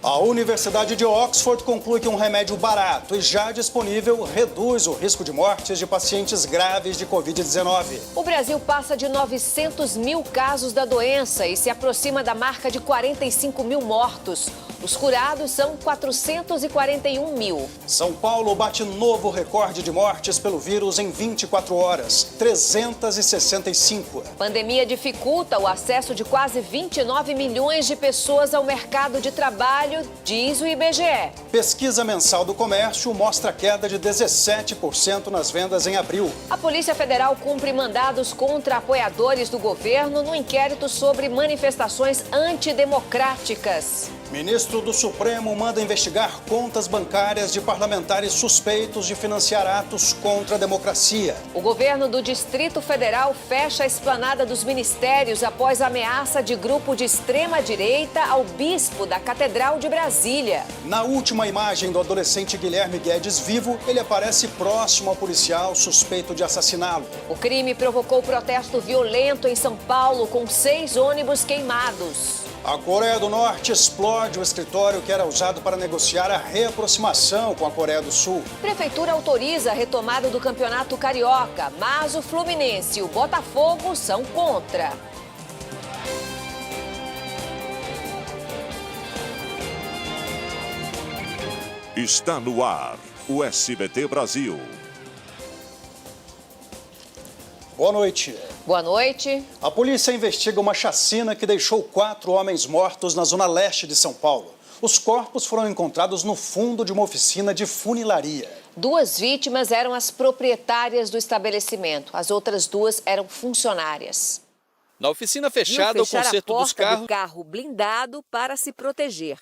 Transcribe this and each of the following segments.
A Universidade de Oxford conclui que um remédio barato e já disponível reduz o risco de mortes de pacientes graves de Covid-19. O Brasil passa de 900 mil casos da doença e se aproxima da marca de 45 mil mortos. Os curados são 441 mil. São Paulo bate novo recorde de mortes pelo vírus em 24 horas, 365. Pandemia dificulta o acesso de quase 29 milhões de pessoas ao mercado de trabalho, diz o IBGE. Pesquisa mensal do comércio mostra queda de 17% nas vendas em abril. A Polícia Federal cumpre mandados contra apoiadores do governo no inquérito sobre manifestações antidemocráticas. Ministro do Supremo manda investigar contas bancárias de parlamentares suspeitos de financiar atos contra a democracia. O governo do Distrito Federal fecha a esplanada dos ministérios após ameaça de grupo de extrema-direita ao bispo da Catedral de Brasília. Na última imagem do adolescente Guilherme Guedes vivo, ele aparece próximo ao policial suspeito de assassiná-lo. O crime provocou protesto violento em São Paulo, com 6 ônibus queimados. A Coreia do Norte explode o escritório que era usado para negociar a reaproximação com a Coreia do Sul. Prefeitura autoriza a retomada do Campeonato Carioca, mas o Fluminense e o Botafogo são contra. Está no ar o SBT Brasil. Boa noite. Boa noite. A polícia investiga uma chacina que deixou 4 homens mortos na zona leste de São Paulo. Os corpos foram encontrados no fundo de uma oficina de funilaria. 2 vítimas eram as proprietárias do estabelecimento. As outras 2 eram funcionárias. Na oficina fechada, o conserto dos carros... do carro blindado para se proteger.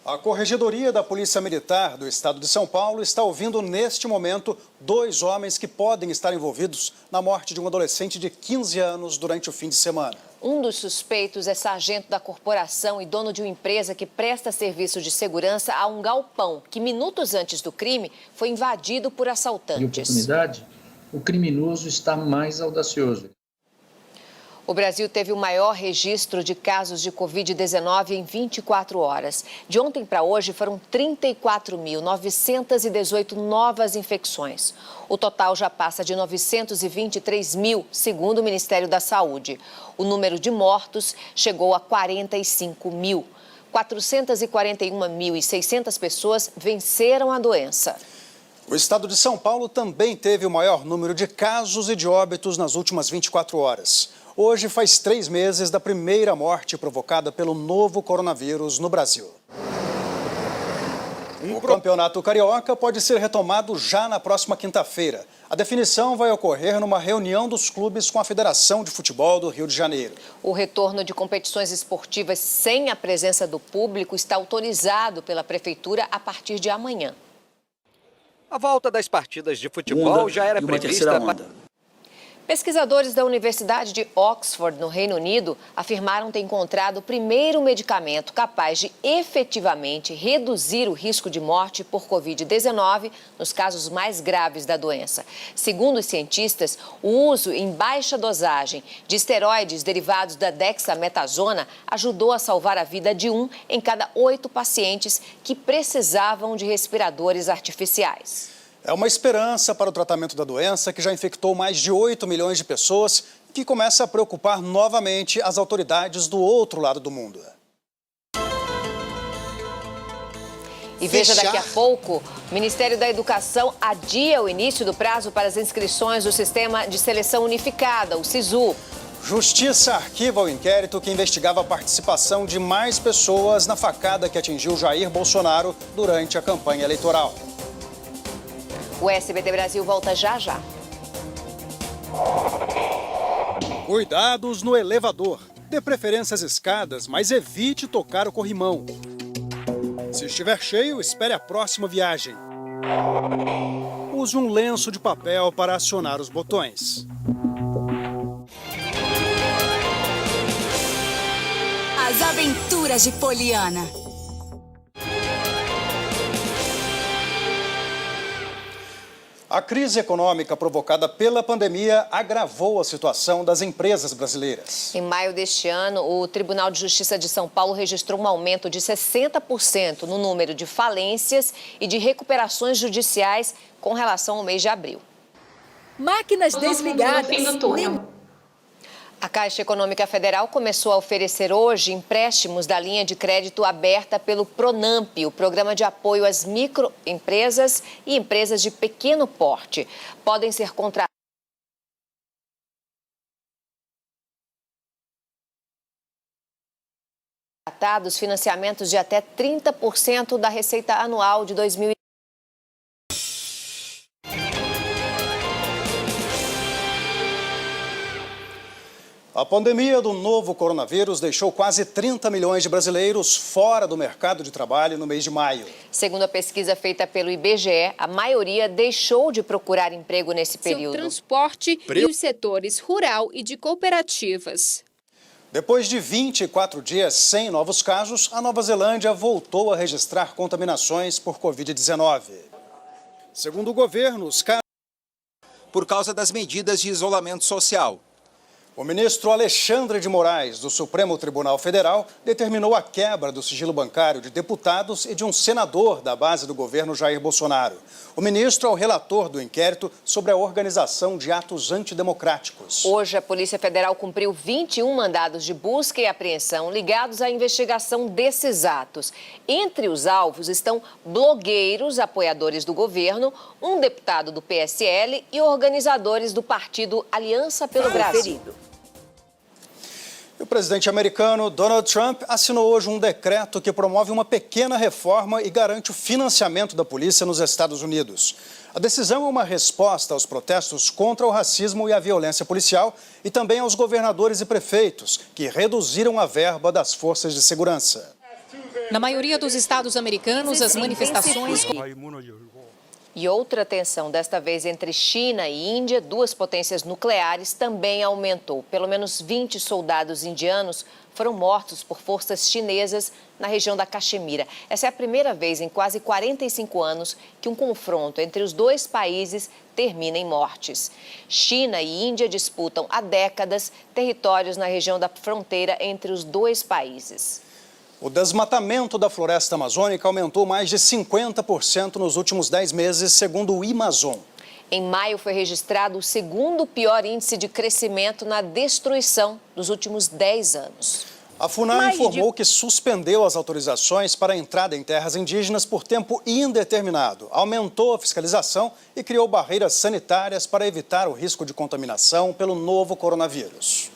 A Corregedoria da Polícia Militar do Estado de São Paulo está ouvindo neste momento 2 homens que podem estar envolvidos na morte de um adolescente de 15 anos durante o fim de semana. Um dos suspeitos é sargento da corporação e dono de uma empresa que presta serviço de segurança a um galpão que, minutos antes do crime, foi invadido por assaltantes. De oportunidade, o criminoso está mais audacioso. O Brasil teve o maior registro de casos de Covid-19 em 24 horas. De ontem para hoje foram 34.918 novas infecções. O total já passa de 923 mil, segundo o Ministério da Saúde. O número de mortos chegou a 45 mil. 441.600 pessoas venceram a doença. O estado de São Paulo também teve o maior número de casos e de óbitos nas últimas 24 horas. Hoje faz 3 meses da primeira morte provocada pelo novo coronavírus no Brasil. O Campeonato Carioca pode ser retomado já na próxima quinta-feira. A definição vai ocorrer numa reunião dos clubes com a Federação de Futebol do Rio de Janeiro. O retorno de competições esportivas sem a presença do público está autorizado pela Prefeitura a partir de amanhã. A volta das partidas de futebol já era prevista... Pesquisadores da Universidade de Oxford, no Reino Unido, afirmaram ter encontrado o primeiro medicamento capaz de efetivamente reduzir o risco de morte por Covid-19 nos casos mais graves da doença. Segundo os cientistas, o uso em baixa dosagem de esteroides derivados da dexametasona ajudou a salvar a vida de 1 em cada 8 pacientes que precisavam de respiradores artificiais. É uma esperança para o tratamento da doença que já infectou mais de 8 milhões de pessoas, que começa a preocupar novamente as autoridades do outro lado do mundo. E veja daqui a pouco, o Ministério da Educação adia o início do prazo para as inscrições do Sistema de Seleção Unificada, o SISU. Justiça arquiva o inquérito que investigava a participação de mais pessoas na facada que atingiu Jair Bolsonaro durante a campanha eleitoral. O SBT Brasil volta já já. Cuidados no elevador. Dê preferência às escadas, mas evite tocar o corrimão. Se estiver cheio, espere a próxima viagem. Use um lenço de papel para acionar os botões. As Aventuras de Poliana. A crise econômica provocada pela pandemia agravou a situação das empresas brasileiras. Em maio deste ano, o Tribunal de Justiça de São Paulo registrou um aumento de 60% no número de falências e de recuperações judiciais com relação ao mês de abril. Máquinas desligadas. A Caixa Econômica Federal começou a oferecer hoje empréstimos da linha de crédito aberta pelo Pronamp, o Programa de Apoio às Microempresas e Empresas de Pequeno Porte. Podem ser contratados financiamentos de até 30% da receita anual de 2020. A pandemia do novo coronavírus deixou quase 30 milhões de brasileiros fora do mercado de trabalho no mês de maio. Segundo a pesquisa feita pelo IBGE, a maioria deixou de procurar emprego nesse período. O transporte e os setores rural e de cooperativas. Depois de 24 dias sem novos casos, a Nova Zelândia voltou a registrar contaminações por Covid-19. Segundo o governo, os casos... por causa das medidas de isolamento social. O ministro Alexandre de Moraes, do Supremo Tribunal Federal, determinou a quebra do sigilo bancário de deputados e de um senador da base do governo Jair Bolsonaro. O ministro é o relator do inquérito sobre a organização de atos antidemocráticos. Hoje, a Polícia Federal cumpriu 21 mandados de busca e apreensão ligados à investigação desses atos. Entre os alvos estão blogueiros, apoiadores do governo, um deputado do PSL e organizadores do partido Aliança pelo Brasil. O presidente americano Donald Trump assinou hoje um decreto que promove uma pequena reforma e garante o financiamento da polícia nos Estados Unidos. A decisão é uma resposta aos protestos contra o racismo e a violência policial e também aos governadores e prefeitos, que reduziram a verba das forças de segurança. Na maioria dos estados americanos, as manifestações... E outra tensão, desta vez entre China e Índia, duas potências nucleares, também aumentou. Pelo menos 20 soldados indianos foram mortos por forças chinesas na região da Caxemira. Essa é a primeira vez em quase 45 anos que um confronto entre os dois países termina em mortes. China e Índia disputam há décadas territórios na região da fronteira entre os dois países. O desmatamento da floresta amazônica aumentou mais de 50% nos últimos 10 meses, segundo o Imazon. Em maio foi registrado o segundo pior índice de crescimento na destruição dos últimos 10 anos. A FUNAI informou que suspendeu as autorizações para a entrada em terras indígenas por tempo indeterminado, aumentou a fiscalização e criou barreiras sanitárias para evitar o risco de contaminação pelo novo coronavírus.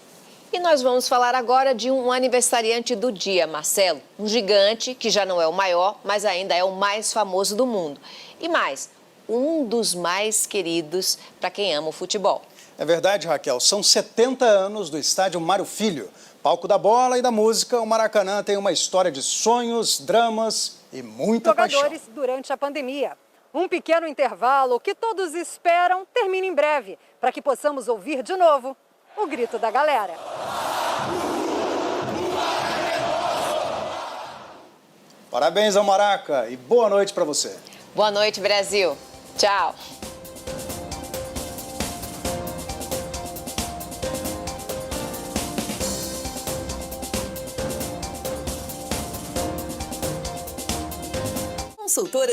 E nós vamos falar agora de um aniversariante do dia, Marcelo. Um gigante que já não é o maior, mas ainda é o mais famoso do mundo. E mais, um dos mais queridos para quem ama o futebol. É verdade, Raquel. São 70 anos do estádio Mário Filho. Palco da bola e da música, o Maracanã tem uma história de sonhos, dramas e muita paixão. Jogadores durante a pandemia. Um pequeno intervalo que todos esperam termine em breve, para que possamos ouvir de novo o grito da galera. Parabéns ao Maraca e boa noite para você. Boa noite, Brasil. Tchau. Consultora